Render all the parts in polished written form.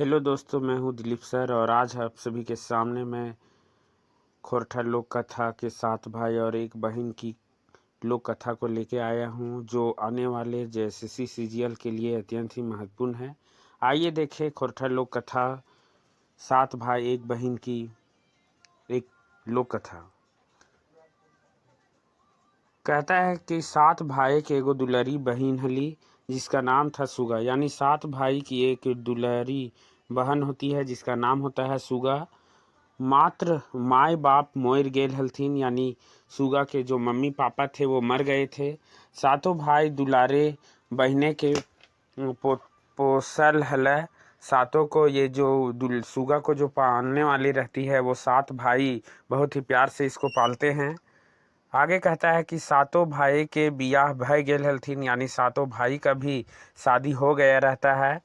Hello दोस्तों, मैं हूं दिलीप सर और आज आप सभी के सामने मैं खोरठा लोक कथा के 7 भाई और एक बहन की लोक कथा को लेके आया हूं, जो आने वाले जेएसएससी सीजीएल के लिए अत्यंत ही महत्वपूर्ण है। आइए देखें खोरठा लोक कथा 7 भाई एक बहन की एक लोक कथा। कहता है कि 7 भाई के एगो दुलारी बहन हली जिसका नाम था सुगा। यानी 7 भाई की एक दुलारी बहन होती है जिसका नाम होता है सुगा। मात्र माए बाप मोर गेल हलथिन, यानी सुगा के जो मम्मी पापा थे वो मर गए थे। सातों भाई दुलारे बहने के पोसल हल। सातों को ये जो सुगा को जो पालने वाली रहती है वो 7 भाई बहुत ही प्यार से इसको पालते हैं। आगे कहता है कि सातों भाई के बियाह भय गेल हलथिन, यानी सातों भाई का भी शादी हो गया रहता है।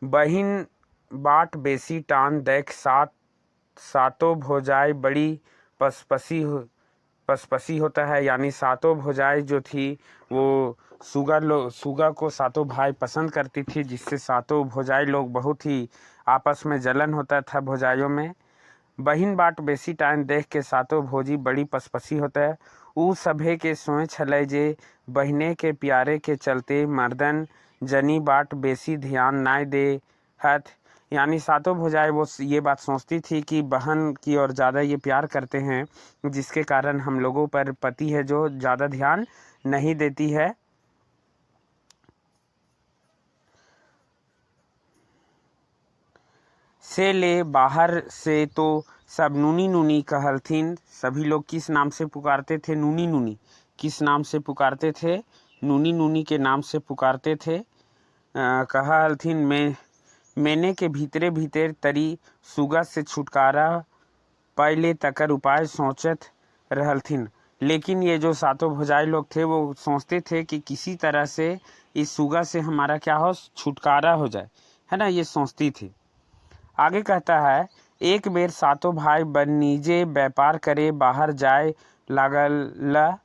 बहिन बाट बेसी टान देख सातों भौजाई बड़ी पसपसी होता है, यानी सातों भौजाई जो थी वो सुगा को सातों भाई पसंद करती थी, जिससे सातों भौजाई लोग बहुत ही आपस में जलन होता था भौजाइयों में। बहिन बाट बेसी टाइम देख के सातों भौजी बड़ी पसपसी होता है। उ सभे के सोच छलै जे बहिने के प्यारे के चलते मर्दन जनी बाट बेसी ध्यान नाय दे हथ, यानी सातों भौजाएं वो ये बात सोचती थी कि बहन की ओर ज़्यादा ये प्यार करते हैं, जिसके कारण हम लोगों पर पति है जो ज़्यादा ध्यान नहीं देती है। से ले बाहर से तो सब नूनी नूनी कहलथिन। सभी लोग किस नाम से पुकारते थे? नूनी नूनी। किस नाम से पुकारते थे? नूनी नूनी के नाम से पुकारते थे। कहलथिन मैंने के भीतरे भीतर तरी सुगा से छुटकारा पहले तकर उपाय सोचत रहलथिन। लेकिन ये जो सातों भौजाई लोग थे वो सोचते थे कि किसी तरह से इस सुगा से हमारा क्या हो, छुटकारा हो जाए, है ना, ये सोचती थी। आगे कहता है एक बेर सातों भाई बनीजे व्यापार करे बाहर जाए लागल।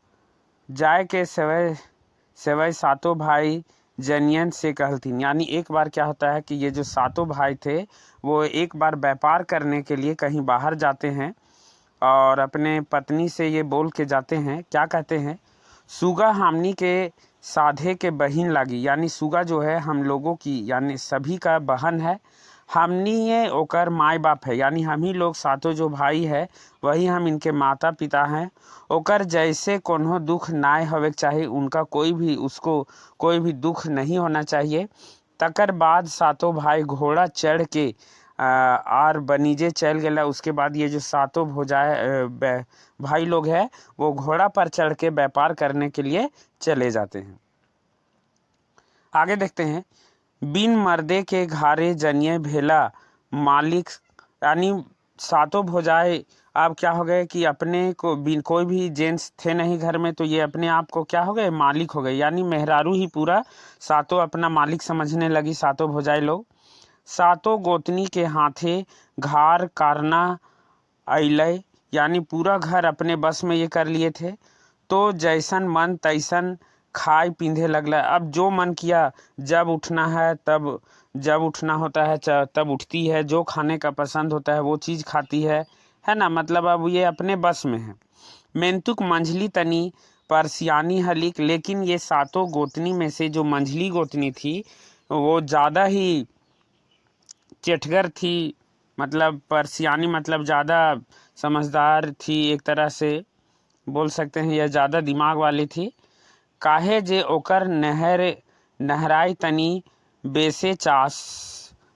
जाए के सवय सातों भाई जनियन से कहलथिन, यानी एक बार क्या होता है कि ये जो सातों भाई थे वो एक बार व्यापार करने के लिए कहीं बाहर जाते हैं और अपने पत्नी से ये बोल के जाते हैं, क्या कहते हैं, सुगा हमनी के साधे के बहिन लागी। यानी सुगा जो है हम लोगों की यानी सभी का बहन है। हमनी ये ओकर माई बाप है, यानी हम ही लोग सातों जो भाई है वही हम इनके माता पिता हैं। ओकर जैसे कोनो दुख नाय होवे चाहिए, उनका उसको कोई भी दुख नहीं होना चाहिए। तकर बाद सातों भाई घोड़ा चढ़ के आर बनीजे चल गया। उसके बाद ये जो सातों भाई लोग हैं वो घोड़ा पर चढ़ के व्यापार करने के लिए चले जाते हैं। आगे देखते हैं बिन मर्दे के घारे जनिए भेला मालिक, यानी सातों भौजाई अब क्या हो गए कि अपने को बिन कोई भी जेंट्स थे नहीं घर में, तो ये अपने आप को क्या हो गए, मालिक हो गए, यानी मेहरारू ही पूरा सातों अपना मालिक समझने लगी सातों भौजाई लोग। सातों गोतनी के हाथे घार कारना अइलै, यानी पूरा घर अपने बस में ये कर लिए थे। तो जैसन मन तैसन खाए पींधे लगला। अब जो मन किया, जब उठना है तब, जब उठना होता है तब उठती है, जो खाने का पसंद होता है वो चीज़ खाती है ना, मतलब अब ये अपने बस में है। मेंतुक मंझली तनी परसियानी हलिक, लेकिन ये सातों गोतनी में से जो मंझली गोतनी थी वो ज़्यादा ही चेठगर थी, मतलब परसियानी मतलब ज़्यादा समझदार थी, एक तरह से बोल सकते हैं यह ज़्यादा दिमाग वाली थी। काहे जे ओकर नहराई तनी बेसे चास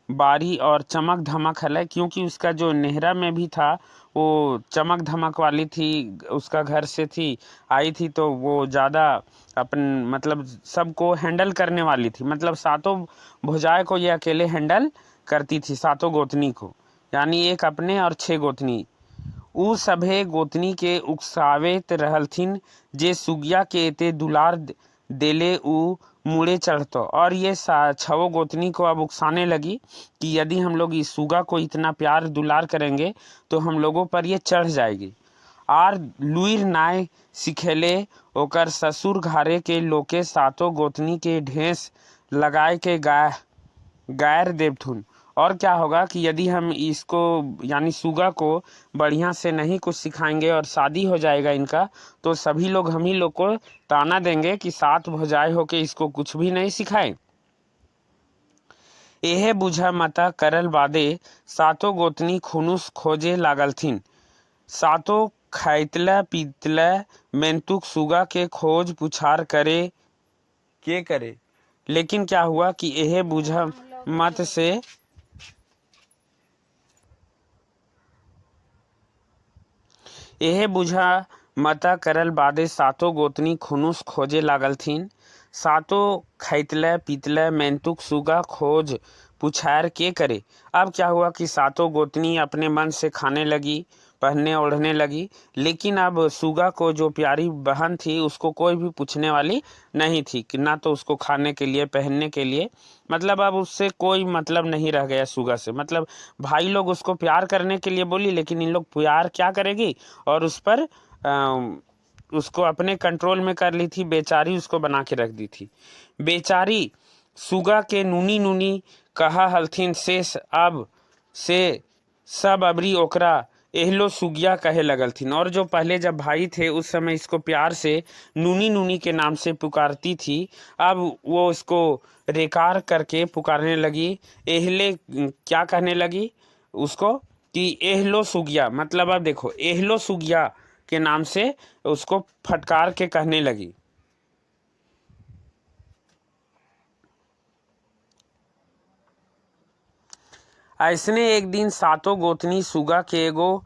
बारी और चमक धमक हलै, क्योंकि उसका जो नेहरा में भी था वो चमक धमक वाली थी, उसका घर से थी आई थी, तो वो ज़्यादा अपन मतलब सबको हैंडल करने वाली थी। मतलब सातों भुजाए को ये अकेले हैंडल करती थी, सातों गोतनी को, यानी एक अपने और 6 गोतनी। उ सभे गोतनी के उकसावेत रहलथिन जे सुगिया के एते दुलार देले उ मुड़े चढ़तो। और ये 6 गोतनी को अब उकसाने लगी कि यदि हम लोग इस सुगा को इतना प्यार दुलार करेंगे तो हम लोगों पर ये चढ़ जाएगी। आर लुईर नाय सिखेले ओकर ससुर घारे के लोके सातों गोतनी के ढेस लगाए के गायर देवथुन। और क्या होगा कि यदि हम इसको यानी सुगा को बढ़िया से नहीं कुछ सिखाएंगे और शादी हो जाएगा इनका, तो सभी लोग हम ही लोग को ताना देंगे कि 7 भुजाएं होके इसको कुछ भी नहीं सिखाए। एहे बुझा मता करल बादे सातो गोतनी खुनुस खोजे लागल थीन। सातो खैतला पीतला मेंतुक सुगा के खोज पुछार करे। लेकिन क्या हुआ कि एहे बुझा मत से एहे बुझा मता करल बादे सातो गोतनी खुनुस खोजे लागल थीन। सातो खैतला पीतला मेंतुक सुगा खोज पुछार के करे। अब क्या हुआ कि सातों गोतनी अपने मन से खाने लगी, पहनने ओढ़ने लगी, लेकिन अब सुगा को जो प्यारी बहन थी उसको कोई भी पूछने वाली नहीं थी कि ना तो उसको खाने के लिए पहनने के लिए, मतलब अब उससे कोई मतलब नहीं रह गया सुगा से। मतलब भाई लोग उसको प्यार करने के लिए बोली, लेकिन इन लोग प्यार क्या करेगी और उस पर उसको अपने कंट्रोल में कर ली थी। बेचारी उसको बना के रख दी थी। बेचारी सुगा के नूनी नूनी कहा हलथिन शेष अब से सब अबरी ओकरा एहलो सुगिया कहे लगलथिन। और जो पहले जब भाई थे उस समय इसको प्यार से नूनी नूनी के नाम से पुकारती थी, अब वो इसको रेकार करके पुकारने लगी। एहले क्या कहने लगी उसको कि एहलो सुगिया, मतलब अब देखो एहलो सुगिया के नाम से उसको फटकार के कहने लगी। ऐसने एक दिन सातों गोतनी सुगा के एगो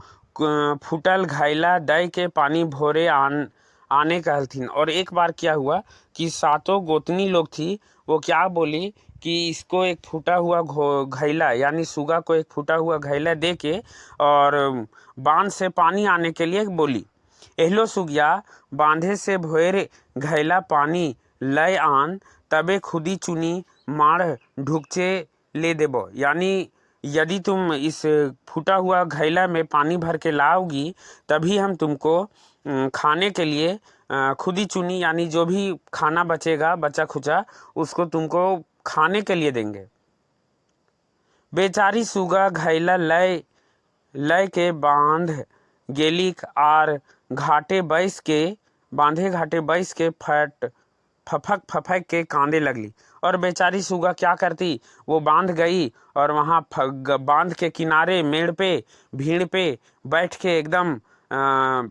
फूटल घैला दय के पानी भोरे आने कहलथिन। और एक बार क्या हुआ कि सातों गोतनी लोग थी, वो क्या बोली कि इसको एक फूटा हुआ घैला यानी सुगा को एक फूटा हुआ घैला दे के और बांध से पानी आने के लिए बोली। एहलो सुगिया बांधे से भोर घैला पानी लय आन, तबे खुदी चुनी माड़ ढुकचे ले देबो। यानी यदि तुम इस फूटा हुआ घैला में पानी भर के लाओगी तभी हम तुमको खाने के लिए खुदी चुनी यानी जो भी खाना बचेगा बचा खुचा उसको तुमको खाने के लिए देंगे। बेचारी सुगा घैला लय के बांध गेलिक आर घाटे बैस के फफक के कांदे लगली। और बेचारी सुगा क्या करती, वो बांध गई और वहाँ बांध के किनारे मेड़ पे भीड़ पे बैठ के एकदम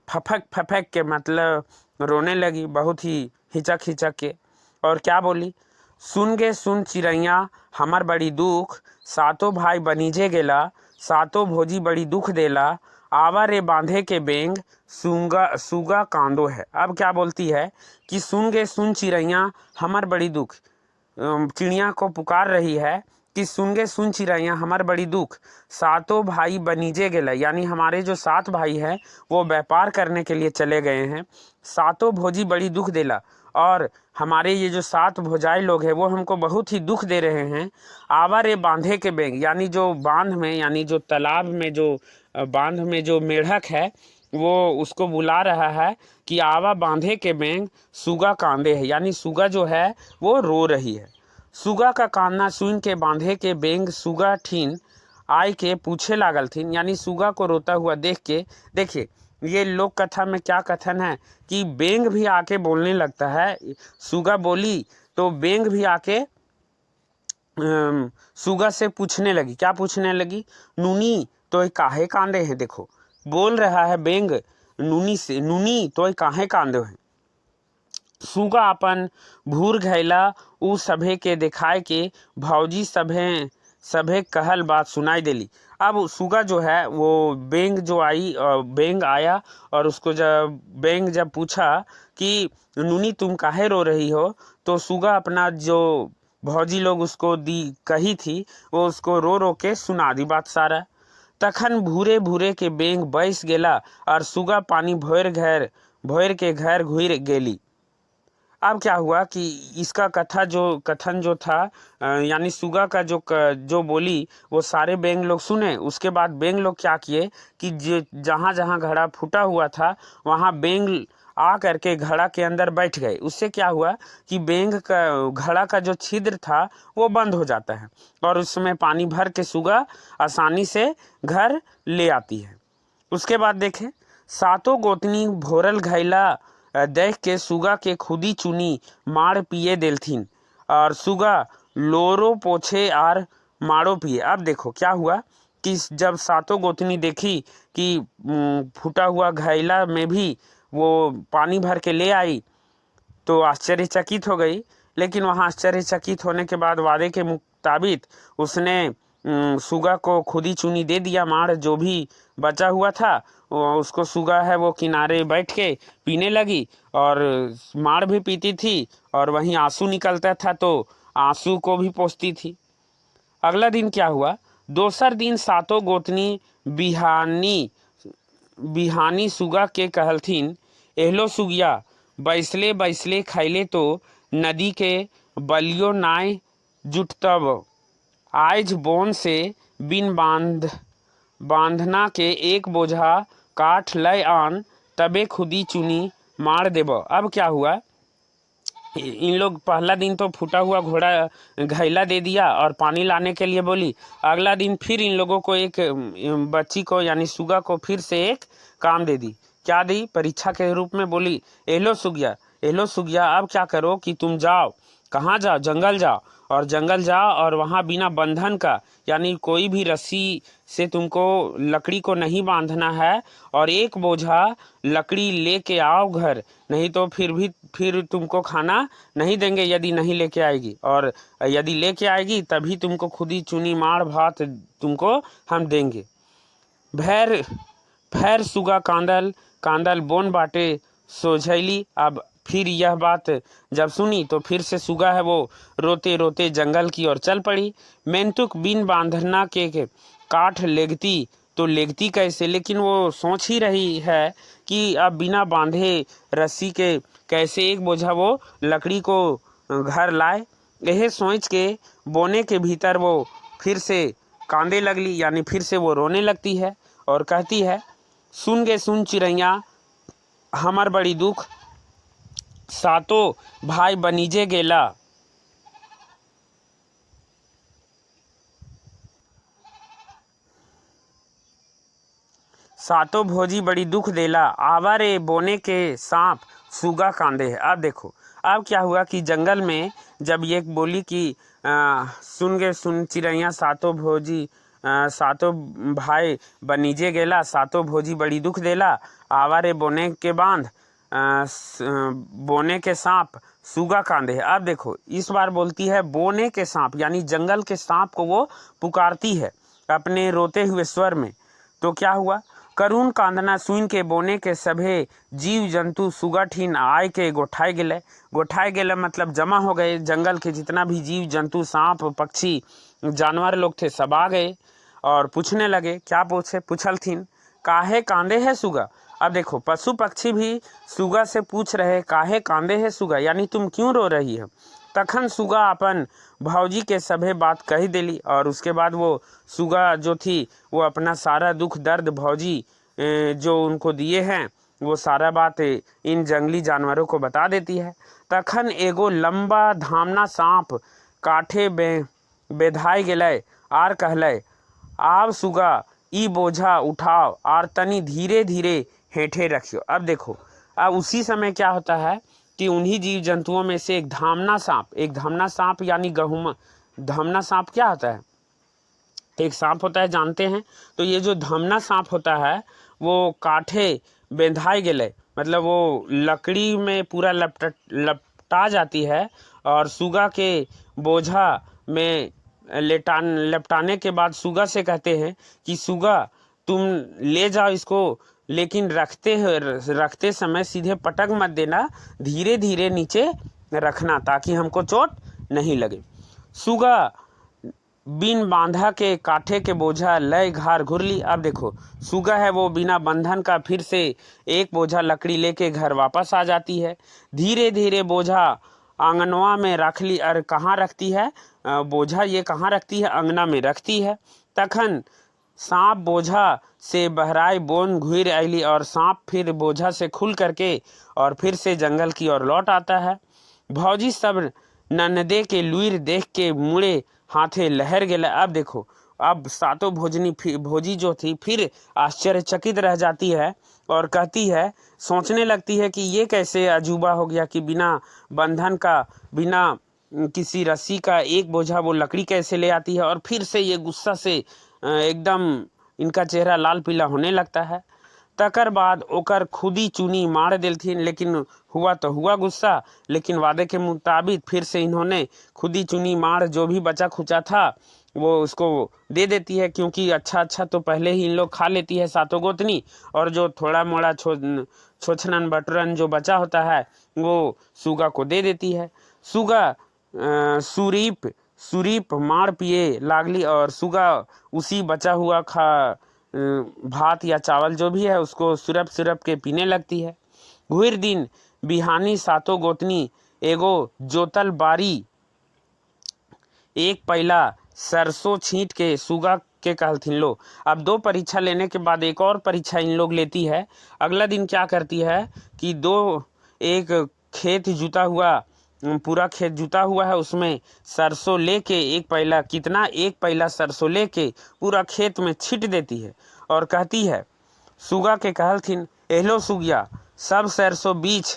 फफक के मतलब रोने लगी, बहुत ही हिचक के। और क्या बोली, सुन गे सुन चिड़ैया हमर बड़ी दुख, सातों भाई बनीजे गेला, सातों भोजी बड़ी दुख देला, आवा रे बांधे के बेंग सुगा कांदो है। अब क्या बोलती है कि सुन गे सुन चिड़ैया हमर बड़ी दुख, चिड़िया को पुकार रही है कि सुन गे सुन चिड़ैया हमर बड़ी दुख, सातों भाई बनीजे गेला यानी हमारे जो 7 भाई हैं वो व्यापार करने के लिए चले गए हैं, सातों भोजी बड़ी दुख देला और हमारे ये जो 7 भोजाई लोग हैं वो हमको बहुत ही दुख दे रहे हैं। आवा रे बांधे के बेंग यानी जो बांध में यानी जो तालाब में जो बांध में जो मेढक है वो उसको बुला रहा है कि आवा बांधे के बेंग सुगा कांदे है, यानी सुगा जो है वो रो रही है। सुगा का कांदना सुन के बांधे के बेंग सुगा ठीन आय के पूछे लागल थीन, यानी सुगा को रोता हुआ देख के। देखिए ये लोक कथा में क्या कथन है कि बेंग भी आके बोलने लगता है। सुगा बोली तो बेंग भी आके सुगा से पूछने लगी। क्या पूछने लगी, नूनी तो काहे कांदे हैं। देखो बोल रहा है बेंग नूनी से, नूनी तो काहे कांदे हैं। सुगा अपन भूर घैला उ सभे के दिखाए के भौजी सभे कहल बात सुनाई देली। अब सुगा जो है वो बेंग आया और उसको जब पूछा कि नूनी तुम काहे रो रही हो, तो सुगा अपना जो भौजी लोग उसको कही थी वो उसको रो रो के सुना दी बात सारा। तखन भूरे भूरे के बेंग बैस गेला और सुगा पानी भोर के घर घुर गेली। अब क्या हुआ कि इसका कथन जो था यानी सुगा का जो बोली वो सारे बेंग लोग सुने। उसके बाद बेंग लोग क्या किए कि जहाँ जहाँ घड़ा फूटा हुआ था वहाँ बेंग आ करके घड़ा के अंदर बैठ गए। उससे क्या हुआ कि बेंग का घड़ा का जो छिद्र था वो बंद हो जाता है और उसमें पानी भर के सुगा आसानी से घर ले आती है। उसके बाद देखें, सातों गोतनी भोरल घैला देख के सुगा के खुदी चुनी माड़ पिए देलथिन और सुगा लोरो पोछे आर माड़ो पिए। अब देखो क्या हुआ कि जब सातों गोतनी देखी कि फूटा हुआ घैला में भी वो पानी भर के ले आई तो आश्चर्यचकित हो गई। लेकिन वहाँ आश्चर्यचकित होने के बाद वादे के मुताबिक उसने सुगा को खुदी चुनी दे दिया। माड़ जो भी बचा हुआ था उसको सुगा है वो किनारे बैठ के पीने लगी और माड़ भी पीती थी और वहीं आंसू निकलता था तो आंसू को भी पोंछती थी। अगला दिन क्या हुआ, दोसर दिन सातों गोतनी बिहानी सुगा के कहलथिन, एहलो सुगिया बैसले बैसले खैले तो नदी के बलियो नाय जुटतब। आज बोन से बिन बांधना के एक बोझा काठ लय आन तबे खुदी चुनी मार देब। अब क्या हुआ, इन लोग पहला दिन तो फूटा हुआ घोड़ा घैला दे दिया और पानी लाने के लिए बोली। अगला दिन फिर इन लोगों को एक बच्ची को यानी सुगा को फिर से एक काम दे दी। क्या दी, परीक्षा के रूप में बोली, एलो सुगिया अब क्या करो कि तुम जाओ, कहाँ जाओ, जंगल जाओ और जंगल जाओ और वहाँ बिना बंधन का यानी कोई भी रस्सी से तुमको लकड़ी को नहीं बांधना है और एक बोझा लकड़ी लेके आओ घर, नहीं तो फिर तुमको खाना नहीं देंगे यदि नहीं लेके आएगी, और यदि लेके आएगी तभी तुमको खुदी चुनी माड़ भात तुमको हम देंगे। भैर सुगा कांदल बोन बाटे सोझैली। अब फिर यह बात जब सुनी तो फिर से सुगा है वो रोते रोते जंगल की ओर चल पड़ी। मेंतुक बिन बांधना के काठ लेगती तो लेगती कैसे, लेकिन वो सोच ही रही है कि अब बिना बांधे रस्सी के कैसे एक बोझा वो लकड़ी को घर लाए। यह सोच के बोने के भीतर वो फिर से कांदे लगली यानी फिर से वो रोने लगती है और कहती है, सुन चिड़ैया हमर बड़ी दुख, सातों भाई बनीजे गेला, सातों भोजी बड़ी दुख देला, आवा रे बोने के सांप सुगा कांदे है। अब देखो अब क्या हुआ कि जंगल में जब ये बोली कि सुन चिड़ैया सातों भाई बनीजे गेला, सातों भोजी बड़ी दुख देला, आवा रे बोने के बांध बोने के सांप सुगा कांदे है। अब देखो इस बार बोलती है बोने के सांप यानी जंगल के सांप को वो पुकारती है अपने रोते हुए स्वर में। तो क्या हुआ, करुण कांदना सुन के बोने के सभे जीव जंतु सुगठिन आय के गोठाए गेले मतलब जमा हो गए। जंगल के जितना भी जीव जंतु सांप पक्षी जानवर लोग थे सब आ गए और पूछने लगे। क्या पूछलथिन, काहे कांदे है सुगा। अब देखो पशु पक्षी भी सुगा से पूछ रहे काहे कांदे है सुगा यानी तुम क्यों रो रही है। तखन सुगा अपन भौजी के सभे बात कह देली और उसके बाद वो सुगा जो थी वो अपना सारा दुख दर्द भौजी जो उनको दिए हैं वो सारा बात इन जंगली जानवरों को बता देती है। तखन एगो लंबा धामना सांप काठे बेधाई गेलै आर कहलै, आब सुगा ई बोझा उठाओ और तनी धीरे धीरे हेठे रखियो। अब देखो अब उसी समय क्या होता है कि उन्हीं जीव जंतुओं में से एक धामना सांप यानी धामना सांप क्या होता है, एक सांप होता है जानते हैं। तो ये जो धामना सांप होता है वो काठे बेंधाई गेले मतलब वो लकड़ी में पूरा लपटा जाती है और सुगा के बोझा में लपटाने के बाद सुगा से कहते हैं कि सुगा तुम ले जाओ इसको, लेकिन रखते समय सीधे पटक मत देना, धीरे धीरे नीचे रखना ताकि हमको चोट नहीं लगे। सुगा बिन बांधा के काठे के बोझा लय घार घुरली। अब देखो सुगा है वो बिना बंधन का फिर से एक बोझा लकड़ी लेके घर वापस आ जाती है। धीरे धीरे बोझा आंगनवा में रख ली। और कहाँ रखती है बोझा, ये कहाँ रखती है, अंगना में रखती है। तखन सांप बोझा से बहराए बोन घुर आईली, और सांप फिर बोझा से खुल करके और फिर से जंगल की ओर लौट आता है। भौजी सब ननदे के लुईर देख के मुड़े हाथे लहर गेला। अब देखो, अब सातों भोजी जो थी फिर आश्चर्यचकित रह जाती है और कहती है, सोचने लगती है कि ये कैसे अजूबा हो गया कि बिना बंधन का, बिना किसी रस्सी का एक बोझा वो लकड़ी कैसे ले आती है। और फिर से ये गुस्सा से एकदम इनका चेहरा लाल पीला होने लगता है। तकर बाद ओकर खुदी चुनी मार देलथिन, लेकिन हुआ तो हुआ गुस्सा, लेकिन वादे के मुताबिक फिर से इन्होंने खुदी चुनी मार जो भी बचा खुचा था वो उसको दे देती है, क्योंकि अच्छा तो पहले ही इन लोग खा लेती है सातों गोतनी, और जो थोड़ा मोड़ा छोछनन बटरन जो बचा होता है वो सूगा को दे देती है। सूगा सुरीप मार पिए लागली, और सूगा उसी बचा हुआ भात या चावल जो भी है उसको सुरप के पीने लगती है। घुर दिन बिहानी सातों गोतनी एगो जोतल बारी एक पैला सरसों छींट के सूगा के कहलथिन लो। अब 2 परीक्षा लेने के बाद एक और परीक्षा इन लोग लेती है। अगला दिन क्या करती है कि एक खेत जुता हुआ, पूरा खेत जुता हुआ है, उसमें सरसों लेके एक पैला सरसों लेके पूरा खेत में छिट देती है और कहती है, सूगा के कहलथिन, एहलो सुगिया, सब सरसों बीच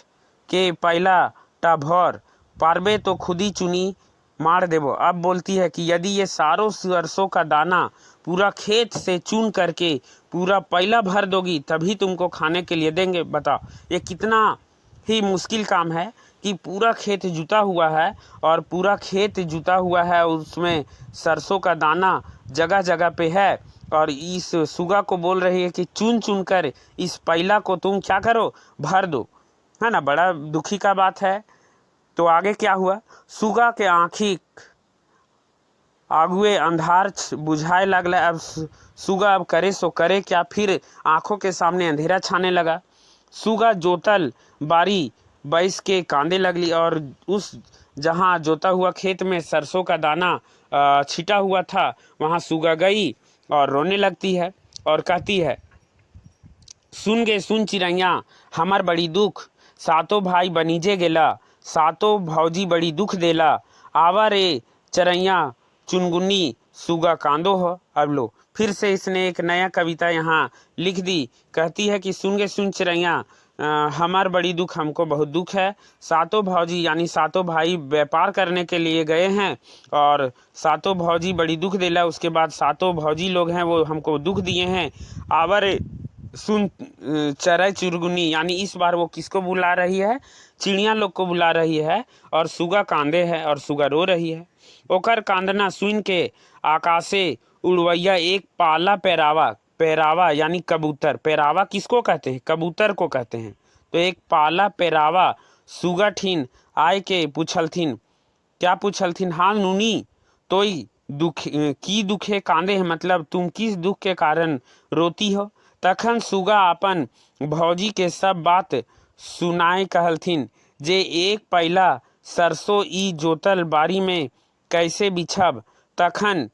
के पैला टा भर पारबे तो खुदी चुनी मार देवो। अब बोलती है कि यदि ये सारों सरसों का दाना पूरा खेत से चुन करके पूरा पैला भर दोगी तभी तुमको खाने के लिए देंगे। बताओ ये कितना ही मुश्किल काम है कि पूरा खेत जुता हुआ है, और पूरा खेत जुता हुआ है, उसमें सरसों का दाना जगह जगह पे है, और इस सुगा को बोल रही है कि चुन चुन कर इस पैला को तुम क्या करो, भर दो, है ना। बड़ा दुखी का बात है। तो आगे क्या हुआ, सुगा के आँखी आगुए अंधार बुझाए लगला। अब सुगा अब करे सो करे क्या, फिर आंखों के सामने अंधेरा छाने लगा। सुगा जोतल बारी बैस के कांदे लगली, और उस जहाँ जोता हुआ खेत में सरसों का दाना छिटा हुआ था वहाँ सुगा गई और रोने लगती है और कहती है, सुन चिड़ैया हमार बड़ी दुख, सातों भाई बनीजे गेला, सातों भौजी बड़ी दुख देला, आवा रे चरैया चुनगुनी सुगा कांदो हो। अब लो फिर से इसने एक नया कविता यहाँ लिख दी। कहती है कि सुन चिड़ैया हमार बड़ी दुख, हमको बहुत दुख है, सातों भौजी यानी सातों भाई व्यापार करने के लिए गए हैं और सातों भौजी बड़ी दुख देला। उसके बाद सातों भौजी लोग हैं वो हमको दुख दिए हैं। आवर सुन चरय चुरगुनी, यानी इस बार वो किसको बुला रही है, चिड़िया लोग को बुला रही है, और सुगा कांदे है और सुगा रो रही है। ओकर कांदना सुन के आकाशे उड़वैया एक पाला पैरावा यानी कबूतर, पैरावा किसको कहते हैं, कबूतर को कहते हैं। तो एक पाला पैरावा सुगा ठीन आय के पूछलथिन, क्या पूछलथिन, हाँ नूनी तोई दुखे कांदे है, मतलब तुम किस दुख के कारण रोती हो। तखन सुगा अपन भौजी के सब बात सुनाए कहलथिन, जे एक पैला सरसों ई जोतल बारी में कैसे बिछब। तखन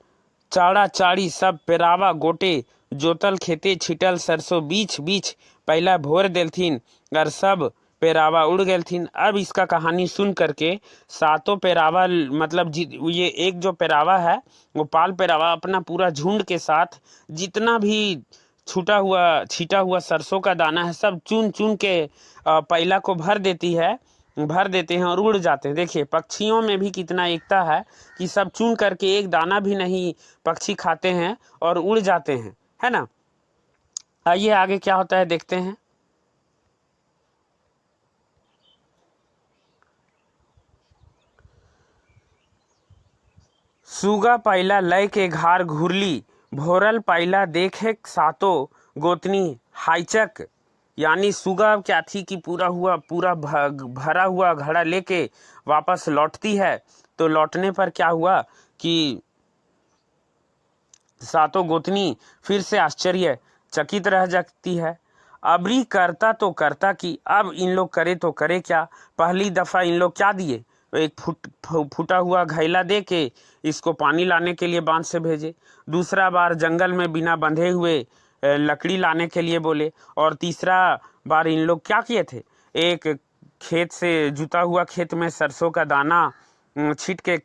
चाड़ा चाड़ी सब पेरावा गोटे जोतल खेते छिटल सरसों बीच बीच पहला भोर देलथिन, और सब पेरावा उड़ गेलथिन। अब इसका कहानी सुन करके सातों पेरावा, मतलब ये एक जो पेरावा है वो पाल पेरावा अपना पूरा झुंड के साथ जितना भी छीटा हुआ सरसों का दाना है सब चुन चुन के पैला को भर देते हैं और उड़ जाते हैं। देखिए पक्षियों में भी कितना एकता है कि सब चुन करके एक दाना भी नहीं पक्षी खाते हैं और उड़ जाते हैं, है ना। आइए आगे क्या होता है देखते हैं। सुगा पैला लय के घार घुरली, भोरल पैला देखे सातों गोतनी हाइचक, यानी सुगा क्या थी कि पूरा भरा हुआ घड़ा लेके वापस लौटती है। तो लौटने पर क्या हुआ कि सातों गोतनी फिर से आश्चर्यचकित रह जाती है। अबरी करता तो करता कि अब इन लोग करे तो करे क्या। पहली दफा इन लोग क्या दिए, एक फूटा हुआ घैला दे के इसको पानी लाने के लिए बांध से भेजे। दूसरा बार जंगल में बिना बंधे हुए लकड़ी लाने के लिए बोले। और तीसरा बार इन लोग क्या किए थे, एक खेत से जुता हुआ खेत में सरसों का दाना छीट के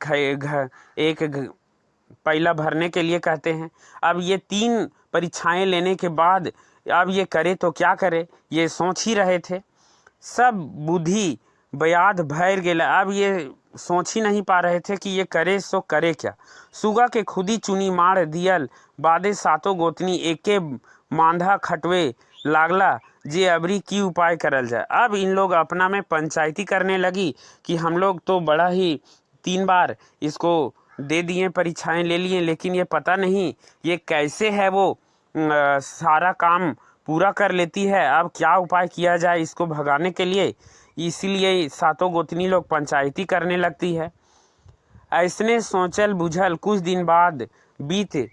पहला भरने के लिए कहते हैं। अब ये 3 परीक्षाएं लेने के बाद अब ये करे तो क्या करे, ये सोच ही रहे थे। सब बुद्धि बयाद भैर गेला। अब ये सोच ही नहीं पा रहे थे कि ये करे सो करे क्या। सुगा के खुदी चुनी मार दियल बादे सातों गोतनी एके मांधा खटवे लागला जे अबरी की उपाय करल जाए। अब इन लोग अपना में पंचायती करने लगी कि हम लोग तो बड़ा ही 3 बार इसको दे दिए, परीक्षाएं ले लिए, लेकिन ये पता नहीं ये कैसे है वो सारा काम पूरा कर लेती है। अब क्या उपाय किया जाए इसको भगाने के लिए, इसीलिए सातों गोतनी लोग पंचायती करने लगती है। ऐसने सोचल बुझल कुछ दिन बाद बीत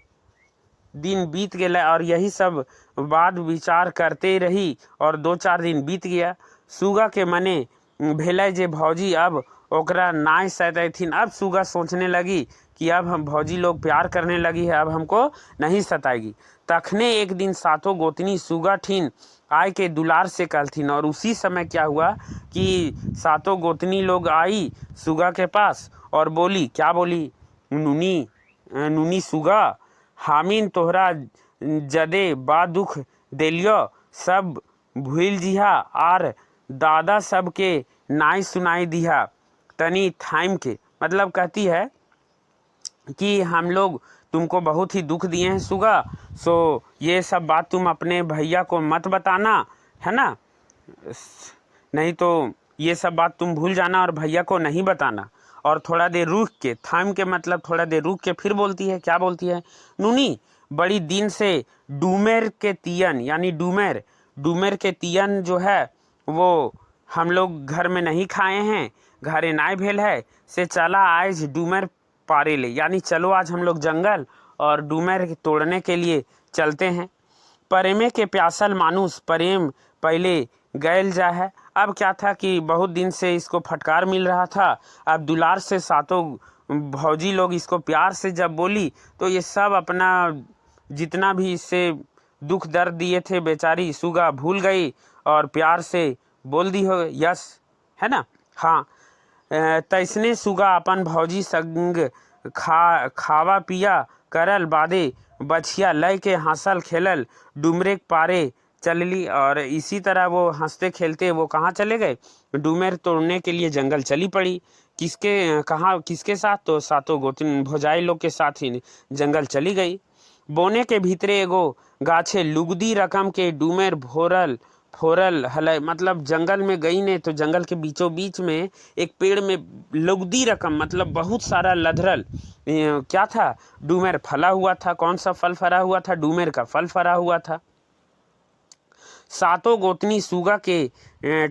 गया और यही सब बात विचार करते रही और 2-4 दिन बीत गया। सुगा के मने भेलै जे भौजी अब ओकरा नाय सतैथिन। अब सुगा सोचने लगी कि अब हम भौजी लोग प्यार करने लगी है, अब हमको नहीं सताएगी। तखने एक दिन सातों गोतनी सुगा ठीन आय के दुलार से कहलथिन। और उसी समय क्या हुआ कि सातों गोतनी लोग आई सुगा के पास और बोली, क्या बोली, नूनी सुगा, हामिन तोहरा जदे बा दुख देलियो सब भूल जिहा आर दादा सब के नाई सुनाई दिया तनी थाइम के। मतलब कहती है कि हम लोग तुमको बहुत ही दुख दिए हैं सुगा, सो ये सब बात तुम अपने भैया को मत बताना, है ना, नहीं तो ये सब बात तुम भूल जाना और भैया को नहीं बताना। और थोड़ा देर रुक के, थाम के मतलब थोड़ा देर रुक के फिर बोलती है, क्या बोलती है, नूनी बड़ी दिन से डूमेर के तियन, यानी डूमेर के तियन जो है वो हम लोग घर में नहीं खाए हैं, घरे नाय भेल है, से चला आज डूमेर पारे ले, यानी चलो आज हम लोग जंगल और डूमेर तोड़ने के लिए चलते हैं। प्रेमे के प्यासल मानुस प्रेम पहले गैल जा है। अब क्या था कि बहुत दिन से इसको फटकार मिल रहा था। अब दुलार से सातों भौजी लोग इसको प्यार से जब बोली तो ये सब अपना जितना भी इससे दुख दर्द दिए थे बेचारी सुगा भूल गई और प्यार से बोल दी हो यस, है ना। हाँ, तैसने सुगा अपन भौजी संग खावा पिया करल बादे बछिया लय के हंसल खेलल डूमरे पारे चलली। और इसी तरह वो हंसते खेलते वो कहाँ चले गए, डूमेर तोड़ने के लिए जंगल चली पड़ी। किसके साथ, तो सातों गोतनी भौजाई लोग के साथ ही जंगल चली गई। बोने के भीतरे एगो गाछे लुगदी रकम के डूमेर फोरल हलै। मतलब जंगल में गई ने तो जंगल के बीचों बीच में एक पेड़ में लुगदी रकम मतलब बहुत सारा लधरल क्या था, डूमेर फला हुआ था। कौन सा फल फरा हुआ था, डूमेर का फल फरा हुआ था। सातों गोतनी सुगा के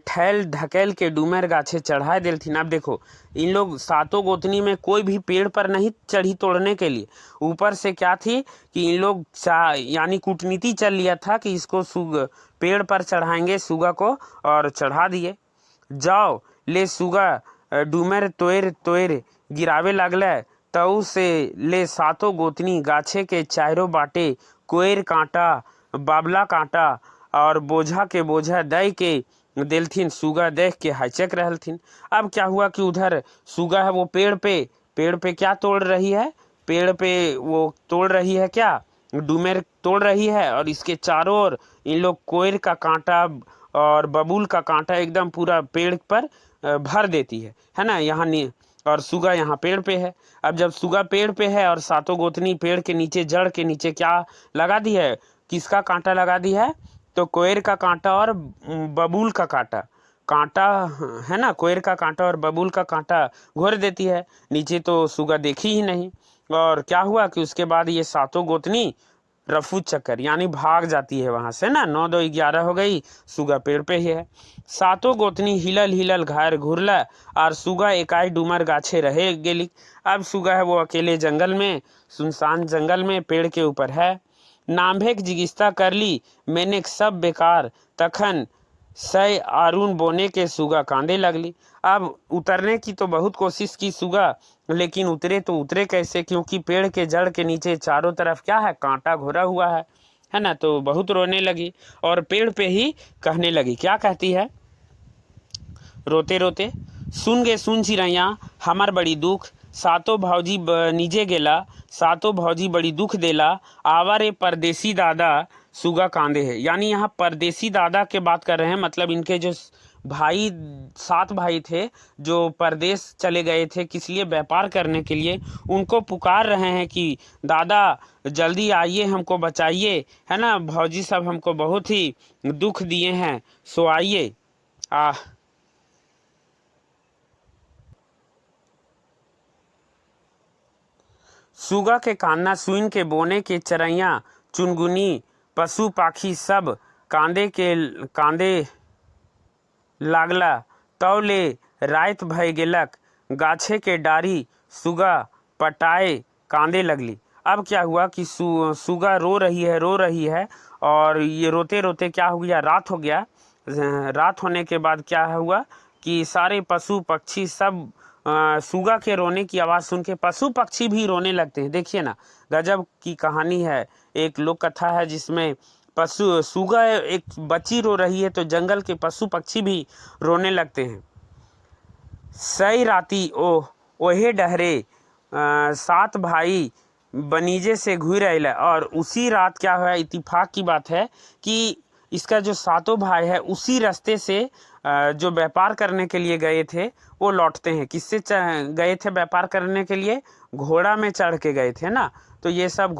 ठैल ढकेल के डूमेर गाछे चढ़ाए देलथिन। अब देखो इन लोग सातों गोतनी में कोई भी पेड़ पर नहीं चढ़ी तोड़ने के लिए, ऊपर से क्या थी कि इन लोग यानी कूटनीति चल लिया था कि इसको पेड़ पर चढ़ाएंगे सुगा को, और चढ़ा दिए। जाओ ले सुगा डूमेर तोयर गिरावे लगले तऊ से ले सातों गोतनी गाछे के चारों बाटे कोयर कांटा बाबला कांटा और बोझा के बोझा दे के देलथिन। सुगा देख के हाइचक रहलथिन। अब क्या हुआ कि उधर सुगा है वो पेड़ पे क्या तोड़ रही है, पेड़ पे वो तोड़ रही है क्या, डूमेर तोड़ रही है। और इसके चारों ओर इन लोग कोयर का कांटा और बबूल का कांटा एकदम पूरा पेड़ पर भर देती है ना, यहाँ नहीं। और सुगा यहाँ पेड़ पे है। अब जब सुगा पेड़ पे है और सातों गोतनी पेड़ के नीचे जड़ के नीचे क्या लगा दी है, किसका कांटा लगा दी है, तो कोयर का कांटा और बबूल का कांटा है ना, कोयर का कांटा और बबूल का कांटा घोर देती है नीचे, तो सुगा देखी ही नहीं। और क्या हुआ कि उसके बाद ये सातों गोतनी रफू चक्कर यानी भाग जाती है वहां से ना। 9 2 11 हो गई, सुगा पेड़ पे ही है। सातों गोतनी हिलल घर घुरला और सुगा एकाई डूमर गाछे रहे गेली। अब सुगा है वो अकेले जंगल में, सुनसान जंगल में पेड़ के ऊपर है। नाम्भेक जिगिस्ता कर ली मैंने सब बेकार, तखन सै आरून बोने के सुगा कांदे लगली। अब उतरने की तो बहुत कोशिश की सुगा, लेकिन उतरे तो उतरे कैसे, क्योंकि पेड़ के जड़ के नीचे चारों तरफ क्या है, कांटा घोरा हुआ है ना। तो बहुत रोने लगी और पेड़ पे ही कहने लगी। क्या कहती है रोते रोते? सुन चिड़ैया हमार बड़ी दुख, सातो भौजी नीचे गेला, सातो भौजी बड़ी दुख देला, आवारे परदेसी दादा सुगा कांदे है। यानी यहाँ परदेसी दादा के बात कर रहे हैं, मतलब इनके जो भाई 7 भाई थे जो परदेश चले गए थे किस लिए, व्यापार करने के लिए, उनको पुकार रहे हैं कि दादा जल्दी आइए हमको बचाइए, है ना, भौजी सब हमको बहुत ही दुख दिए हैं, सो आइए। सुगा के कान्ना सुइन के बोने के चरैया चुनगुनी पशु पाखी सब कांदे लागला। तौ ले रात भय गेलक, गाछे के डारी सुगा पटाए कांदे लगली। अब क्या हुआ कि सुगा रो रही है और ये रोते रोते क्या हो गया, रात हो गया। रात होने के बाद क्या हुआ कि सारे पशु पक्षी सब सुगा के रोने की आवाज़ सुन के पशु पक्षी भी रोने लगते हैं। देखिए ना, गजब की कहानी है। एक लोक कथा है जिसमें सुगा एक बच्ची रो रही है तो जंगल के पशु पक्षी भी रोने लगते हैं। सई राती ओहे डहरे 7 भाई बनीजे से घुर आइला। और उसी रात क्या हुआ, इत्तेफाक की बात है कि इसका जो 7 भाई है उसी रास्ते से जो व्यापार करने के लिए गए थे वो लौटते हैं। किससे गए थे व्यापार करने के लिए? घोड़ा में चढ़ के गए थे ना। तो ये सब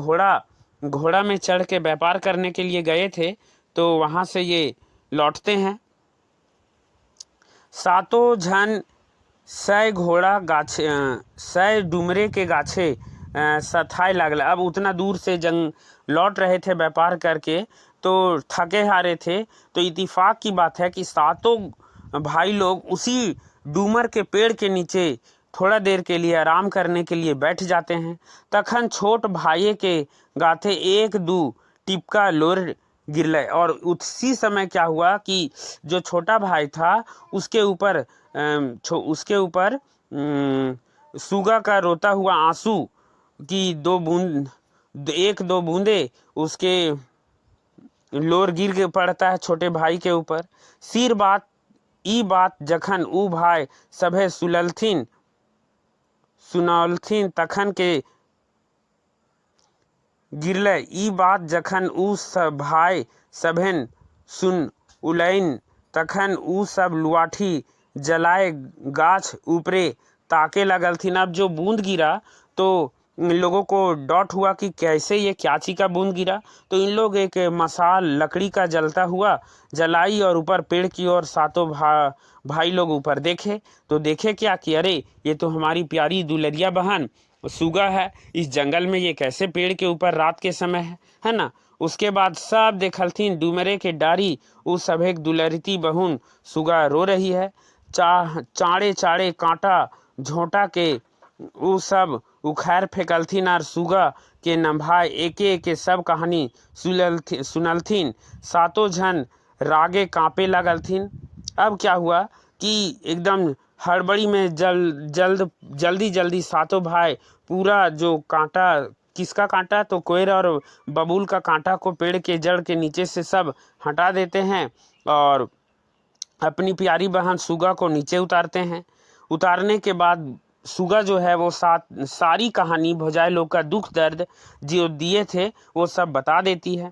घोड़ा में चढ़ के व्यापार करने के लिए गए थे, तो वहाँ से ये लौटते हैं। 7 झन सै घोड़ा गाछे सै डुमरे के गाछे सथाए लागल। अब उतना दूर से लौट रहे थे व्यापार करके, तो थके हारे थे। तो इत्तेफाक की बात है कि 7 भाई लोग उसी डूमर के पेड़ के नीचे थोड़ा देर के लिए आराम करने के लिए बैठ जाते हैं। तखन छोट भाई के गाथे 1-2 टिपका लोर गिरले। और उसी समय क्या हुआ कि जो छोटा भाई था उसके ऊपर सुगा का रोता हुआ आंसू की 1-2 बूंदे उसके लोर गिर के पड़ता है छोटे भाई के ऊपर। सिर बात जखन ऊ भाई सभे सुनौलथिन तखन के गिरले। ई बात जखन ऊ सब भाई सभेन सुन उलैन तखन ऊ सब लुआठी जलाए गाछ ऊपरे ताके लगलथिन। अब जो बूंद गिरा तो इन लोगों को डाउट हुआ कि कैसे ये क्याची का बूंद गिरा। तो इन लोग एक मसाल लकड़ी का जलता हुआ जलाई और ऊपर पेड़ की ओर 7 भाई लोग ऊपर देखे। तो देखे क्या कि अरे ये तो हमारी प्यारी दुलरिया बहन सुगा है, इस जंगल में ये कैसे पेड़ के ऊपर रात के समय है ना। उसके बाद सब देखलथिन डुमरे के डारी उस सब एक दुलरती बहुन सुगा रो रही है। चाड़े कांटा झोंटा के उ सब उखाड़ फेंकलथिन और सुगा के नभाए एके सब कहानी सुनलथिन। 7 झन रागे कांपे लगलथिन। अब क्या हुआ कि एकदम हड़बड़ी में जल्दी 7 भाई पूरा जो कांटा, किसका कांटा, तो कोयर और बबूल का कांटा को पेड़ के जड़ के नीचे से सब हटा देते हैं और अपनी प्यारी बहन सुगा को नीचे उतारते हैं। उतारने के बाद सुगा जो है वो सारी कहानी भौजाई लोग का दुख दर्द जो दिए थे वो सब बता देती है।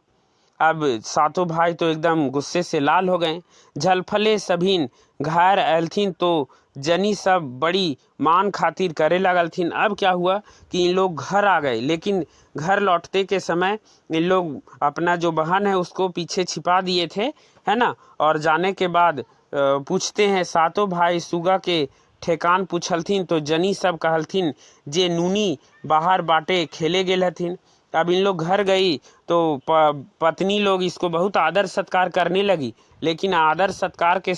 अब 7 भाई तो एकदम गुस्से से लाल हो गए। झलफले सभीन घर एलथिन तो जनी सब बड़ी मान खातिर करे लगलथिन। अब क्या हुआ कि इन लोग घर आ गए, लेकिन घर लौटते के समय इन लोग अपना जो बहन है उसको पीछे छिपा दिए थे, है ना। और जाने के बाद पूछते हैं 7 भाई सुगा के ठेकान पूछलथिन तो जनी सब कहलथिन जे नूनी बाहर बाटे खेले गेल हथिन। अब इन लोग घर गई तो पत्नी लोग इसको बहुत आदर सत्कार करने लगी, लेकिन आदर सत्कार के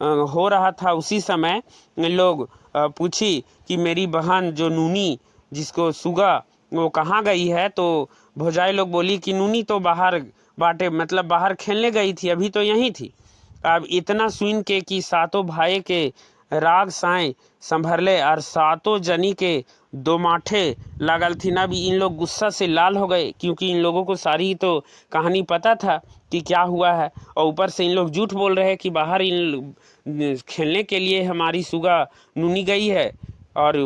हो रहा था उसी समय इन लोग पूछी कि मेरी बहन जो नूनी जिसको सुगा वो कहाँ गई है। तो भौजाई लोग बोली कि नूनी तो बाहर बाटे, मतलब बाहर खेलने गई थी, अभी तो यहीं थी। अब इतना सुन के कि सातों भाई के राग साए संभरले और सातों जनी के दो माठे लागल थी। अब इन लोग गुस्सा से लाल हो गए, क्योंकि इन लोगों को सारी तो कहानी पता था कि क्या हुआ है, और ऊपर से इन लोग झूठ बोल रहे हैं कि बाहर खेलने के लिए हमारी सुगा नूनी गई है और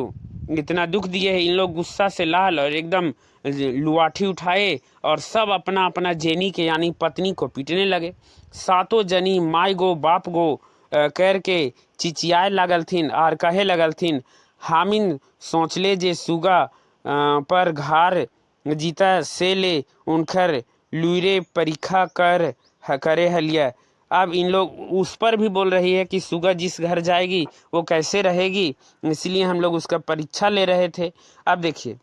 इतना दुख दिए है। इन लोग गुस्सा से लाल और एकदम लुआठी उठाए और सब अपना अपना जेनी के यानी पत्नी को पीटने लगे। सातों जनी माई गो बाप गो कर के चिचियाए लगल थीन और कहे लगल थीन, हामिन सोचले जे सुगा पर घार जीता से ले उनखर लुरे परीक्षा करे हलिया। अब इन लोग उस पर भी बोल रही है कि सुगा जिस घर जाएगी वो कैसे रहेगी, इसलिए हम लोग उसका परीक्षा ले रहे थे। अब देखिए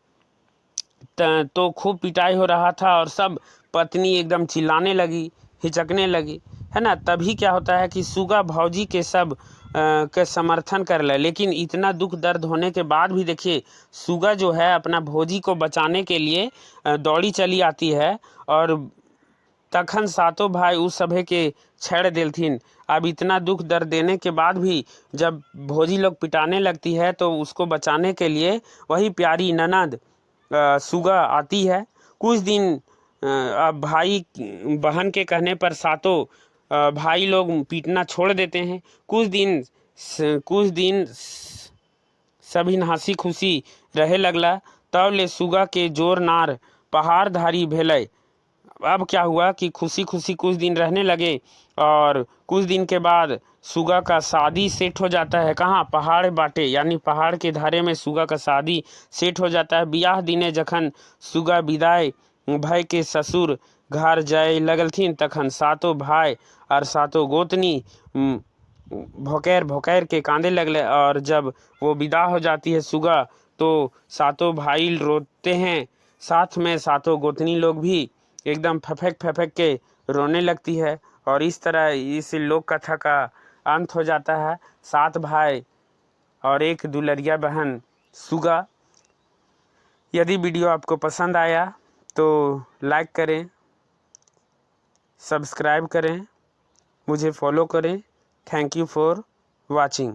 तो खूब पिटाई हो रहा था और सब पत्नी एकदम चिल्लाने लगी, हिचकने लगी, है ना। तभी क्या होता है कि सुगा भौजी के सब के समर्थन कर ले। लेकिन इतना दुख दर्द होने के बाद भी देखिए सुगा जो है अपना भौजी को बचाने के लिए दौड़ी चली आती है और तखन सातों भाई उस सभे के छेड़ देलथिन। अब इतना दुख दर्द देने के बाद भी जब भौजी लोग पिटाने लगती है तो उसको बचाने के लिए वही प्यारी ननद सुगा आती है। कुछ दिन अब भाई बहन के कहने पर सातों भाई लोग पीटना छोड़ देते हैं। कुछ दिन सभी हंसी खुशी रहे लगला। तब ले सुगा के जोर नार पहाड़धारी भेलै। अब क्या हुआ कि खुशी खुशी कुछ दिन रहने लगे और कुछ दिन के बाद सुगा का शादी सेट हो जाता है। कहाँ? पहाड़ बाटे, यानी पहाड़ के धारे में सुगा का शादी सेट हो जाता है। बियाह दिने जखन सुगा विदाई भय के ससुर घर जाए लगलथिन तखन सातों भाई और सातों गोतनी भोकैर भोकैर के कांदे लगले। और जब वो विदा हो जाती है सुगा तो सातों भाई रोते हैं, साथ में सातों गोतनी लोग भी एकदम फफक फफक के रोने लगती है। और इस तरह इस लोक कथा का अंत हो जाता है। 7 भाई और एक दुलरिया बहन सुगा। यदि वीडियो आपको पसंद आया तो लाइक करें, सब्सक्राइब करें, मुझे फॉलो करें। Thank you for watching.